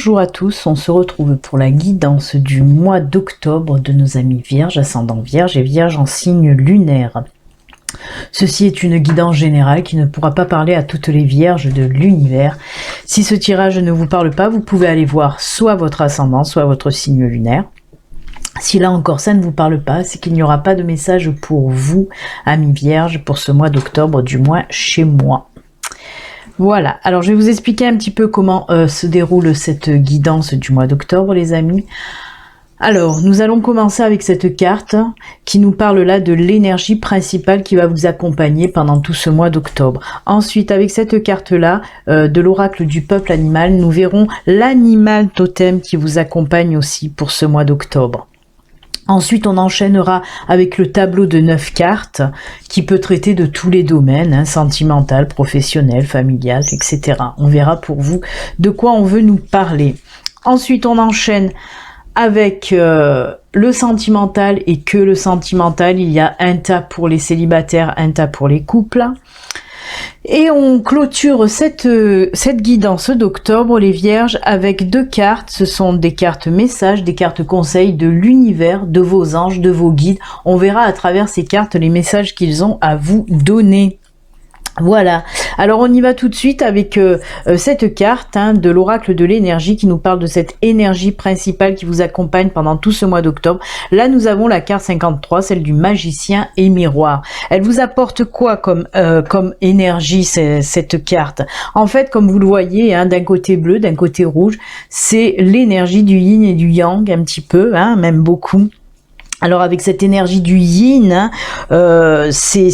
Bonjour à tous, on se retrouve pour la guidance du mois d'octobre de nos amis vierges, ascendant vierge et vierge en signe lunaire. Ceci est une guidance générale qui ne pourra pas parler à toutes les vierges de l'univers. Si ce tirage ne vous parle pas, vous pouvez aller voir soit votre ascendant, soit votre signe lunaire. Si là encore ça ne vous parle pas, c'est qu'il n'y aura pas de message pour vous, amis vierges, pour ce mois d'octobre, du moins chez moi. Voilà, alors je vais vous expliquer un petit peu comment se déroule cette guidance du mois d'octobre, les amis. Alors, nous allons commencer avec cette carte qui nous parle là de l'énergie principale qui va vous accompagner pendant tout ce mois d'octobre. Ensuite, avec cette carte-là, de l'oracle du peuple animal, nous verrons l'animal totem qui vous accompagne aussi pour ce mois d'octobre. Ensuite, on enchaînera avec le tableau de 9 cartes qui peut traiter de tous les domaines, sentimental, professionnel, familial, etc. On verra pour vous de quoi on veut nous parler. Ensuite, on enchaîne avec le sentimental et que le sentimental. Il y a un tas pour les célibataires, un tas pour les couples. Et on clôture cette guidance d'octobre, les vierges, avec 2 cartes. Ce sont des cartes messages, des cartes conseils de l'univers, de vos anges, de vos guides. On verra à travers ces cartes les messages qu'ils ont à vous donner. Voilà, alors on y va tout de suite avec cette carte de l'oracle de l'énergie qui nous parle de cette énergie principale qui vous accompagne pendant tout ce mois d'octobre. Là nous avons la carte 53, celle du magicien et miroir. Elle vous apporte quoi comme énergie, cette carte? En fait, comme vous le voyez, d'un côté bleu, d'un côté rouge, c'est l'énergie du yin et du yang un petit peu, même beaucoup. Alors avec cette énergie du yin, c'est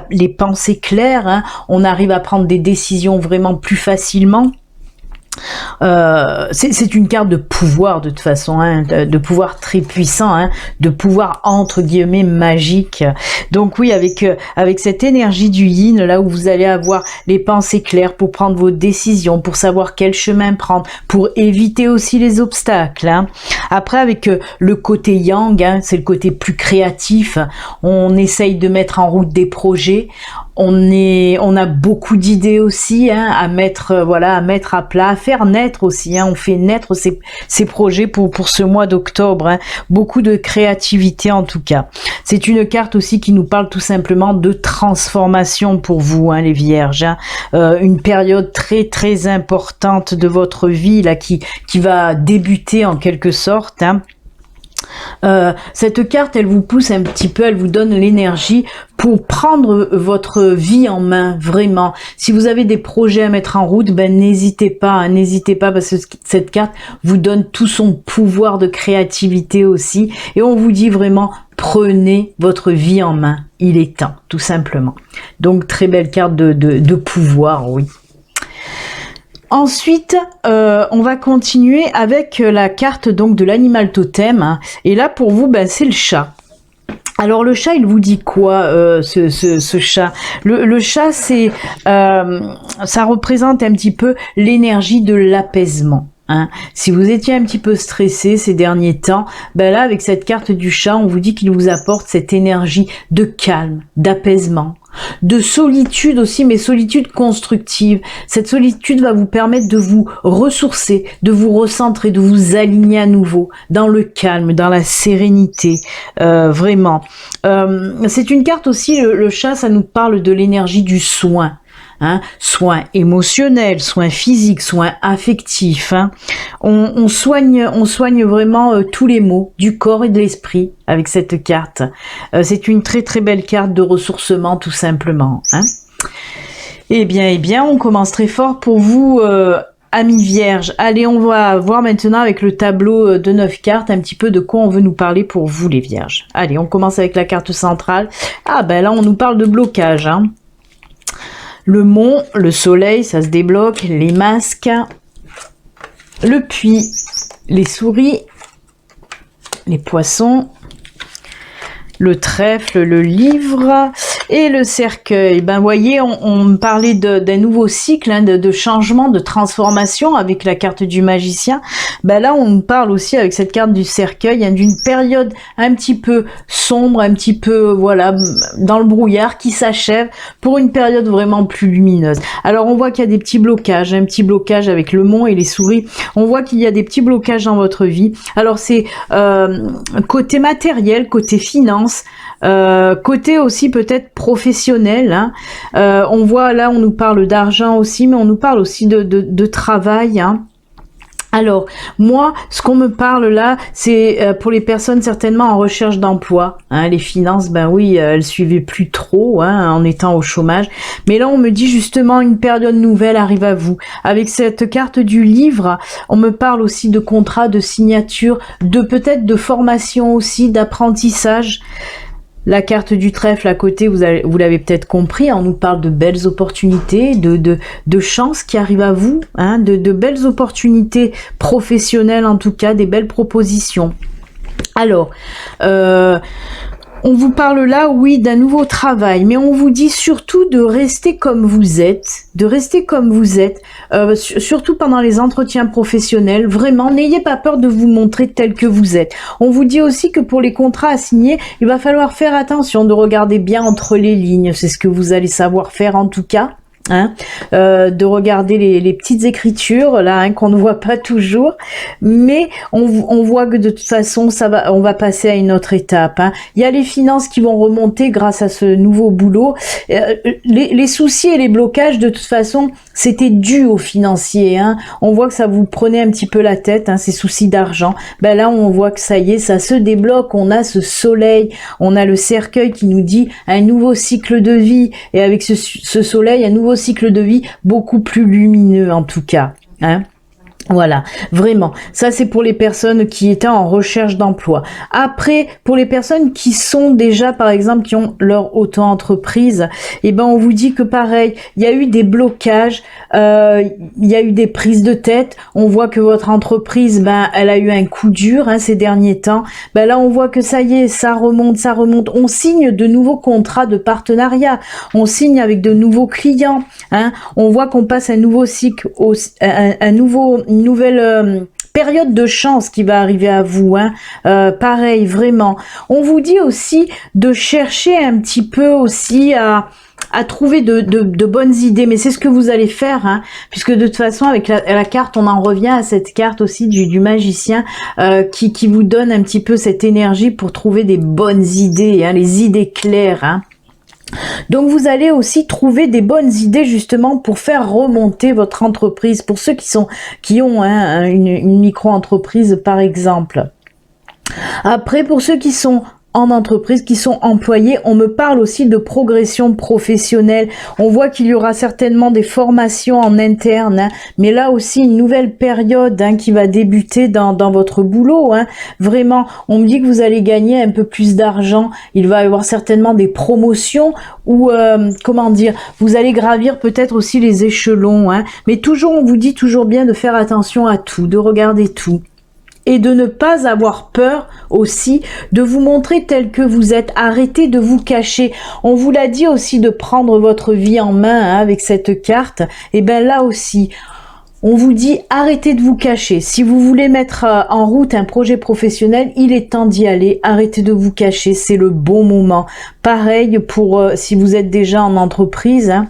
les pensées claires, on arrive à prendre des décisions vraiment plus facilement. C'est une carte de pouvoir de toute façon, de pouvoir très puissant, de pouvoir entre guillemets magique. Donc oui, avec cette énergie du yin, là où vous allez avoir les pensées claires pour prendre vos décisions, pour savoir quel chemin prendre, pour éviter aussi les obstacles. Après, avec le côté yang, c'est le côté plus créatif. On essaye de mettre en route des projets. On a beaucoup d'idées aussi à mettre à plat, à faire naître aussi. On fait naître ces projets pour ce mois d'octobre. Beaucoup de créativité en tout cas. C'est une carte aussi qui nous parle tout simplement de transformation pour vous, les vierges. Une période très très importante de votre vie là qui va débuter en quelque sorte. Cette carte, elle vous pousse un petit peu, elle vous donne l'énergie pour prendre votre vie en main, vraiment. Si vous avez des projets à mettre en route, n'hésitez pas parce que cette carte vous donne tout son pouvoir de créativité aussi. Et on vous dit vraiment, prenez votre vie en main. Il est temps, tout simplement. Donc, très belle carte de pouvoir, oui. Ensuite, on va continuer avec la carte donc de l'animal totem. Et là, pour vous, c'est le chat. Alors le chat, il vous dit quoi, ce chat? Le chat, c'est, ça représente un petit peu l'énergie de l'apaisement. Si vous étiez un petit peu stressé ces derniers temps, là avec cette carte du chat, on vous dit qu'il vous apporte cette énergie de calme, d'apaisement, de solitude aussi, mais solitude constructive. Cette solitude va vous permettre de vous ressourcer, de vous recentrer, de vous aligner à nouveau dans le calme, dans la sérénité, vraiment. C'est une carte aussi, le chat, ça nous parle de l'énergie du soin. Soins émotionnels, soins physiques, soins affectifs. On soigne vraiment tous les maux du corps et de l'esprit avec cette carte. C'est une très très belle carte de ressourcement tout simplement. Eh bien, on commence très fort pour vous, amis vierges. Allez, on va voir maintenant avec le tableau de 9 cartes un petit peu de quoi on veut nous parler pour vous les vierges. Allez, on commence avec la carte centrale. Là, on nous parle de blocage. Le mont, le soleil, ça se débloque, les masques, le puits, les souris, les poissons, le trèfle, le livre, Et le cercueil, ben voyez, on parlait d'un nouveau cycle, hein, de changement, de transformation avec la carte du magicien. Ben là, on parle aussi avec cette carte du cercueil, hein, d'une période un petit peu sombre, un petit peu, voilà, dans le brouillard, qui s'achève pour une période vraiment plus lumineuse. Alors, on voit qu'il y a des petits blocages, un petit blocage avec le mont et les souris. On voit qu'il y a des petits blocages dans votre vie. Alors, c'est côté matériel, côté finance, côté aussi peut-être professionnel, hein. On voit là, on nous parle d'argent aussi, mais on nous parle aussi de travail, hein. Alors, moi, ce qu'on me parle là, c'est pour les personnes certainement en recherche d'emploi, hein. Les finances, ben oui, elles suivaient plus trop, hein, en étant au chômage. Mais là, on me dit justement une période nouvelle arrive à vous. Avec cette carte du livre, on me parle aussi de contrat, de signature, de peut-être de formation aussi, d'apprentissage. La carte du trèfle à côté, vous l'avez peut-être compris, on nous parle de belles opportunités, de chances qui arrivent à vous, hein, de belles opportunités professionnelles en tout cas, des belles propositions. Alors, on vous parle là, oui, d'un nouveau travail, mais on vous dit surtout de rester comme vous êtes, surtout pendant les entretiens professionnels. Vraiment, n'ayez pas peur de vous montrer tel que vous êtes. On vous dit aussi que pour les contrats à signer, il va falloir faire attention, de regarder bien entre les lignes. C'est ce que vous allez savoir faire en tout cas. Hein, de regarder les petites écritures là, hein, qu'on ne voit pas toujours, mais on voit que de toute façon on va passer à une autre étape, hein. Il y a les finances qui vont remonter grâce à ce nouveau boulot. Les soucis et les blocages, de toute façon, c'était dû aux financiers, hein. On voit que ça vous prenait un petit peu la tête, hein, ces soucis d'argent. Ben là, on voit que ça y est, ça se débloque. On a ce soleil, on a le cercueil qui nous dit un nouveau cycle de vie, et avec ce soleil, un nouveau cycle de vie beaucoup plus lumineux en tout cas, hein. Voilà, vraiment. Ça, c'est pour les personnes qui étaient en recherche d'emploi. Après, pour les personnes qui sont déjà, par exemple, qui ont leur auto-entreprise, eh ben, on vous dit que pareil, il y a eu des blocages, il y a eu des prises de tête. On voit que votre entreprise, ben, elle a eu un coup dur, hein, ces derniers temps. Ben là, on voit que ça y est, ça remonte. On signe de nouveaux contrats de partenariat. On signe avec de nouveaux clients, hein. On voit qu'on passe un nouveau cycle, une nouvelle période de chance qui va arriver à vous, hein. Pareil, vraiment. On vous dit aussi de chercher un petit peu aussi à trouver de bonnes idées, mais c'est ce que vous allez faire, hein, puisque de toute façon avec la carte, on en revient à cette carte aussi du magicien qui vous donne un petit peu cette énergie pour trouver des bonnes idées, hein, les idées claires, hein. Donc vous allez aussi trouver des bonnes idées justement pour faire remonter votre entreprise, pour ceux qui ont hein, une micro-entreprise par exemple. Après, pour ceux qui sont en entreprise, qui sont employés, on me parle aussi de progression professionnelle. On voit qu'il y aura certainement des formations en interne, hein, mais là aussi une nouvelle période, hein, qui va débuter dans votre boulot, hein. Vraiment, on me dit que vous allez gagner un peu plus d'argent. Il va y avoir certainement des promotions ou comment dire, vous allez gravir peut-être aussi les échelons, hein. Mais toujours, on vous dit toujours bien de faire attention à tout, de regarder tout. Et de ne pas avoir peur aussi de vous montrer tel que vous êtes. Arrêtez de vous cacher. On vous l'a dit aussi de prendre votre vie en main, hein, avec cette carte. Et bien là aussi, on vous dit arrêtez de vous cacher. Si vous voulez mettre en route un projet professionnel, il est temps d'y aller. Arrêtez de vous cacher, c'est le bon moment. Pareil pour si vous êtes déjà en entreprise, hein.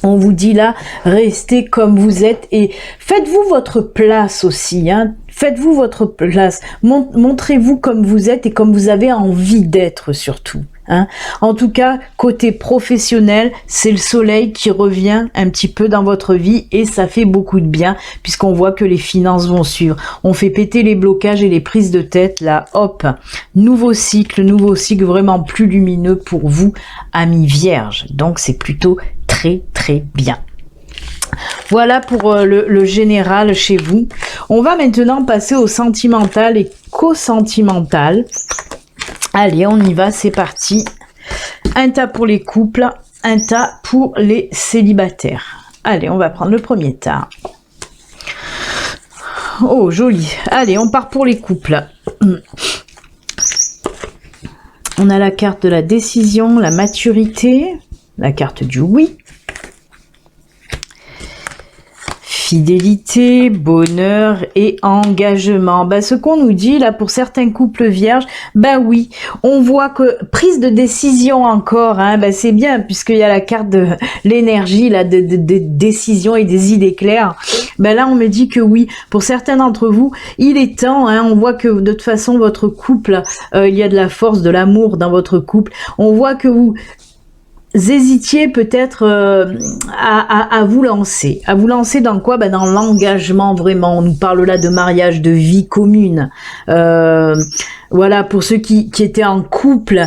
On vous dit là, restez comme vous êtes et faites-vous votre place aussi, hein. Faites-vous votre place. Montrez-vous comme vous êtes et comme vous avez envie d'être surtout, hein. En tout cas, côté professionnel, c'est le soleil qui revient un petit peu dans votre vie et ça fait beaucoup de bien puisqu'on voit que les finances vont suivre. On fait péter les blocages et les prises de tête, là, hop, nouveau cycle vraiment plus lumineux pour vous, amis vierges. Donc c'est plutôt très très bien. Voilà pour le général chez vous. On va maintenant passer au sentimental et co-sentimental. Allez, on y va, c'est parti. Un tas pour les couples, un tas pour les célibataires. Allez, on va prendre le premier tas. Oh, joli. Allez, on part pour les couples. On a la carte de la décision, la maturité, la carte du oui. Fidélité, bonheur et engagement. Ce qu'on nous dit là pour certains couples vierges, oui, on voit que prise de décision encore, c'est bien puisqu'il y a la carte de l'énergie là, de décision et des idées claires. Là on me dit que oui, pour certains d'entre vous, il est temps. On voit que de toute façon votre couple, il y a de la force, de l'amour dans votre couple. On voit que vous hésitiez peut-être à vous lancer. À vous lancer dans quoi? Dans l'engagement vraiment. On nous parle là de mariage, de vie commune. Voilà, pour ceux qui étaient en couple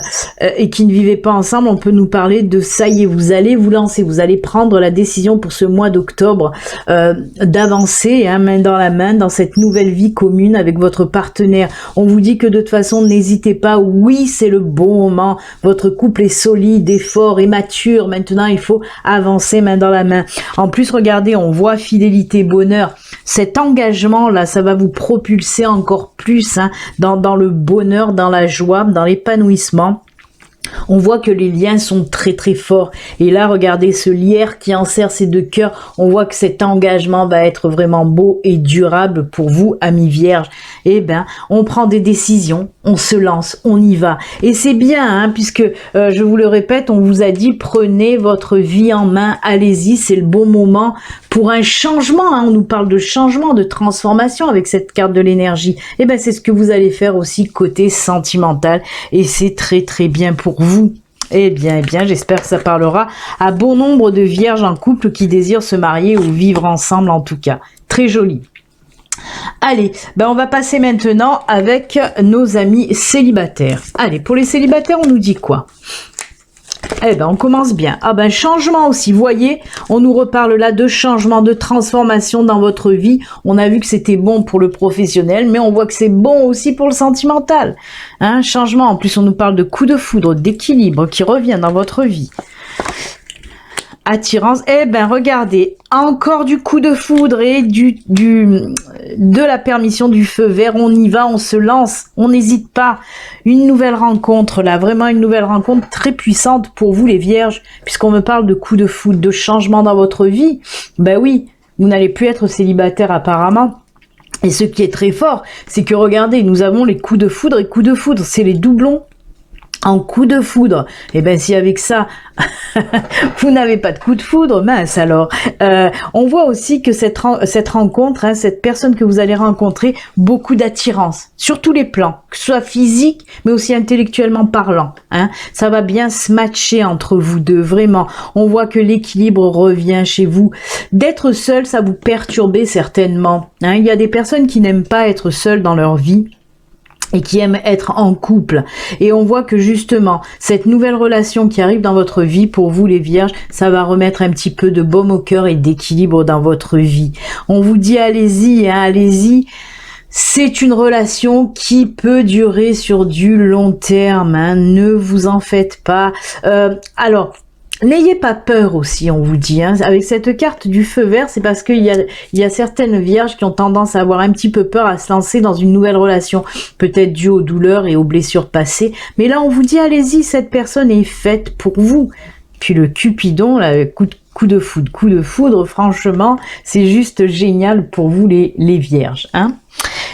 et qui ne vivaient pas ensemble, on peut nous parler de ça y est, vous allez vous lancer, vous allez prendre la décision pour ce mois d'octobre d'avancer main dans la main dans cette nouvelle vie commune avec votre partenaire. On vous dit que de toute façon, n'hésitez pas, oui, c'est le bon moment, votre couple est solide, est fort, est mature, maintenant il faut avancer main dans la main. En plus, regardez, on voit fidélité, bonheur, cet engagement là, ça va vous propulser encore plus dans le bonheur, dans la joie, dans l'épanouissement. On voit que les liens sont très très forts. Et là, regardez ce lierre qui enserre ces deux cœurs. On voit que cet engagement va être vraiment beau et durable pour vous, amis vierges. On prend des décisions, on se lance, on y va. Et c'est bien, puisque, je vous le répète, on vous a dit, prenez votre vie en main, allez-y, c'est le bon moment pour un changement. On nous parle de changement, de transformation avec cette carte de l'énergie. C'est ce que vous allez faire aussi côté sentimental. Et c'est très très bien pour vous. Eh bien, j'espère que ça parlera à bon nombre de vierges en couple qui désirent se marier ou vivre ensemble en tout cas. Très joli. Allez, on va passer maintenant avec nos amis célibataires. Allez, pour les célibataires, on nous dit quoi? On commence bien. Changement aussi, vous voyez, on nous reparle là de changement, de transformation dans votre vie. On a vu que c'était bon pour le professionnel, mais on voit que c'est bon aussi pour le sentimental. Changement, en plus on nous parle de coup de foudre, d'équilibre qui revient dans votre vie. Attirance, regardez, encore du coup de foudre et de la permission, du feu vert, on y va, on se lance, on n'hésite pas. Une nouvelle rencontre là, vraiment une nouvelle rencontre très puissante pour vous les vierges, puisqu'on me parle de coup de foudre, de changement dans votre vie. Oui, vous n'allez plus être célibataire apparemment. Et ce qui est très fort, c'est que regardez, nous avons les coups de foudre et coups de foudre, c'est les doublons en coup de foudre. Si avec ça, vous n'avez pas de coup de foudre, mince alors. On voit aussi que cette rencontre, cette personne que vous allez rencontrer, beaucoup d'attirance, sur tous les plans, que ce soit physique, mais aussi intellectuellement parlant. Ça va bien se matcher entre vous deux, vraiment. On voit que l'équilibre revient chez vous. D'être seul, ça vous perturbe certainement. Il y a des personnes qui n'aiment pas être seules dans leur vie, et qui aiment être en couple. Et on voit que justement, cette nouvelle relation qui arrive dans votre vie, pour vous les vierges, ça va remettre un petit peu de baume au cœur et d'équilibre dans votre vie. On vous dit allez-y, allez-y. C'est une relation qui peut durer sur du long terme. Ne vous en faites pas. Alors, n'ayez pas peur aussi, on vous dit. Avec cette carte du feu vert, c'est parce qu'il y a certaines vierges qui ont tendance à avoir un petit peu peur à se lancer dans une nouvelle relation, peut-être due aux douleurs et aux blessures passées. Mais là, on vous dit, allez-y, cette personne est faite pour vous. Puis le Cupidon, là, coup de foudre, franchement, c'est juste génial pour vous les vierges.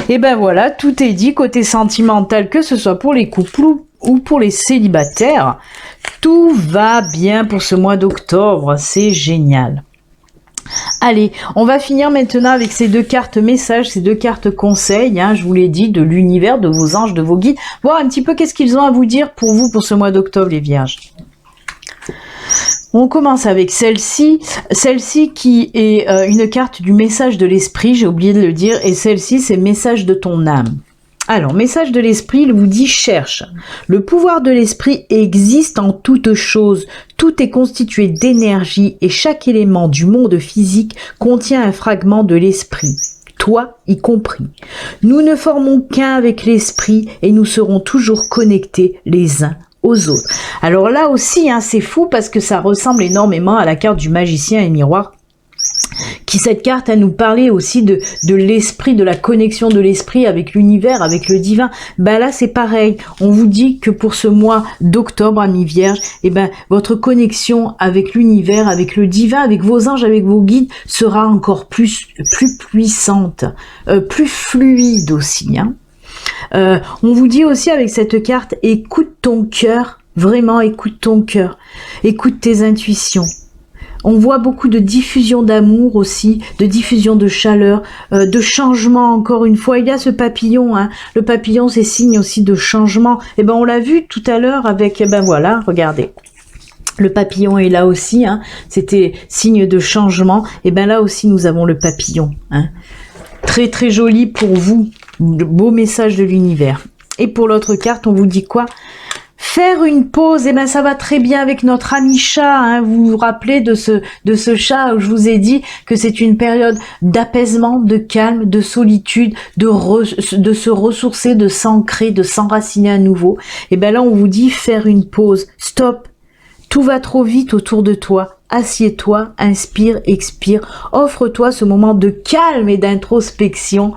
Et voilà, tout est dit côté sentimental, que ce soit pour les couples ou pour les célibataires. Tout va bien pour ce mois d'octobre, c'est génial. Allez, on va finir maintenant avec ces deux cartes messages, ces deux cartes conseils, je vous l'ai dit, de l'univers, de vos anges, de vos guides, voir un petit peu qu'est-ce qu'ils ont à vous dire pour vous pour ce mois d'octobre les vierges. On commence avec celle-ci qui est une carte du message de l'esprit, j'ai oublié de le dire, et celle-ci c'est message de ton âme. Alors, message de l'esprit, il vous dit cherche. Le pouvoir de l'esprit existe en toute chose. Tout est constitué d'énergie et chaque élément du monde physique contient un fragment de l'esprit. Toi y compris. Nous ne formons qu'un avec l'esprit et nous serons toujours connectés les uns aux autres. Alors là aussi, c'est fou parce que ça ressemble énormément à la carte du magicien et miroir Cette carte, elle nous parlait aussi de l'esprit, de la connexion de l'esprit avec l'univers, avec le divin. Ben là, c'est pareil. On vous dit que pour ce mois d'octobre, amis vierges, eh ben, votre connexion avec l'univers, avec le divin, avec vos anges, avec vos guides, sera encore plus puissante, plus fluide aussi, hein. On vous dit aussi avec cette carte, écoute ton cœur, vraiment écoute ton cœur, écoute tes intuitions. On voit beaucoup de diffusion d'amour aussi, de diffusion de chaleur, de changement encore une fois. Il y a ce papillon, hein. Le papillon, c'est signe aussi de changement. Et ben on l'a vu tout à l'heure avec, ben voilà, regardez. Le papillon est là aussi, hein. C'était signe de changement. Et ben là aussi, nous avons le papillon, hein. Très très joli pour vous, le beau message de l'univers. Et pour l'autre carte, on vous dit quoi? Faire une pause, et ben ça va très bien avec notre ami chat, hein. Vous vous rappelez de ce chat où je vous ai dit que c'est une période d'apaisement, de calme, de solitude, de se ressourcer, de s'ancrer, de s'enraciner à nouveau. Et ben là on vous dit faire une pause, stop, tout va trop vite autour de toi. Assieds-toi, inspire, expire, offre-toi ce moment de calme et d'introspection,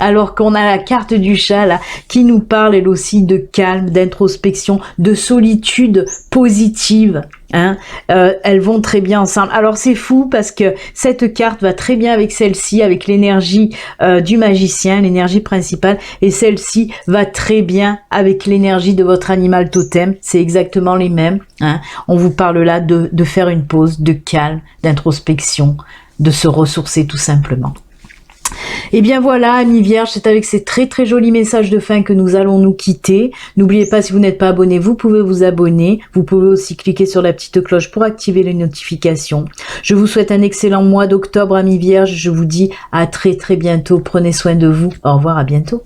alors qu'on a la carte du chat là, qui nous parle elle aussi de calme, d'introspection, de solitude positive, hein. Elles vont très bien ensemble. Alors c'est fou parce que cette carte va très bien avec celle-ci, avec l'énergie du magicien, l'énergie principale, et celle-ci va très bien avec l'énergie de votre animal totem, c'est exactement les mêmes, hein. On vous parle là de faire une pause, de calme, d'introspection, de se ressourcer tout simplement. Et bien voilà, amis vierges, c'est avec ces très très jolis messages de fin que nous allons nous quitter. N'oubliez pas, si vous n'êtes pas abonné, vous pouvez vous abonner. Vous pouvez aussi cliquer sur la petite cloche pour activer les notifications. Je vous souhaite un excellent mois d'octobre, amis vierges. Je vous dis à très très bientôt. Prenez soin de vous. Au revoir, à bientôt.